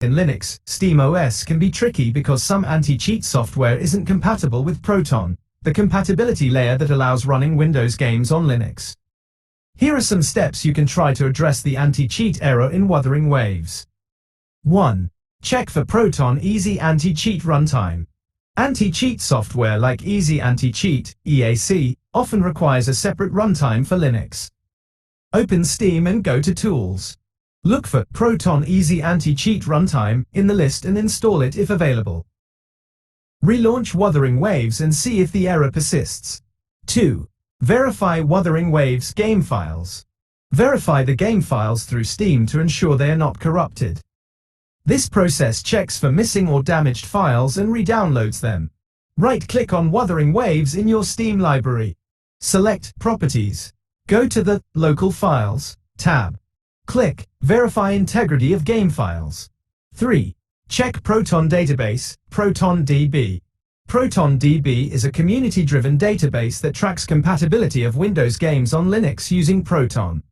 In Linux, SteamOS can be tricky because some anti-cheat software isn't compatible with Proton, the compatibility layer that allows running Windows games on Linux. Here are some steps you can try to address the anti-cheat error in Wuthering Waves. 1. Check for Proton Easy Anti-Cheat Runtime. Anti-cheat software like Easy Anti-Cheat, EAC, often requires a separate runtime for Linux. Open Steam and go to Tools. Look for Proton Easy Anti-Cheat Runtime in the list and install it if available. Relaunch Wuthering Waves and see if the error persists. 2. Verify Wuthering Waves game files. Verify the game files through Steam to ensure they are not corrupted. This process checks for missing or damaged files and re-downloads them. Right-click on Wuthering Waves in your Steam library. Select Properties. Go to the Local Files tab. Click Verify Integrity of Game Files. 3. Check Proton Database, ProtonDB. ProtonDB is a community-driven database that tracks compatibility of Windows games on Linux using Proton.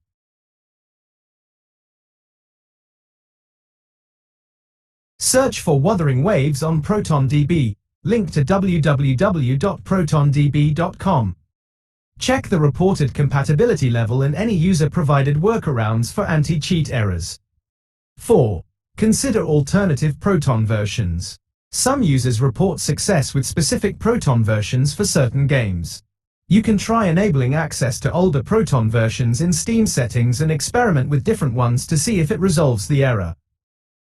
Search for Wuthering Waves on ProtonDB, link to www.protondb.com. Check the reported compatibility level and any user-provided workarounds for anti-cheat errors. 4. Consider alternative Proton versions. Some users report success with specific Proton versions for certain games. You can try enabling access to older Proton versions in Steam settings and experiment with different ones to see if it resolves the error.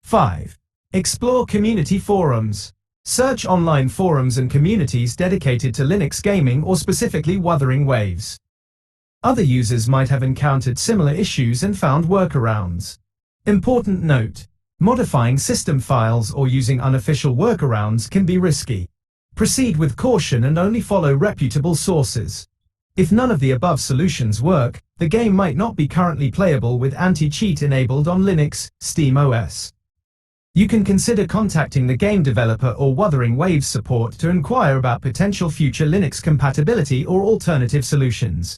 5. Explore community forums. Search online forums and communities dedicated to Linux gaming or specifically Wuthering Waves. Other users might have encountered similar issues and found workarounds. Important note: modifying system files or using unofficial workarounds can be risky. Proceed with caution and only follow reputable sources. If none of the above solutions work, the game might not be currently playable with anti-cheat enabled on Linux, SteamOS. You can consider contacting the game developer or Wuthering Waves support to inquire about potential future Linux compatibility or alternative solutions.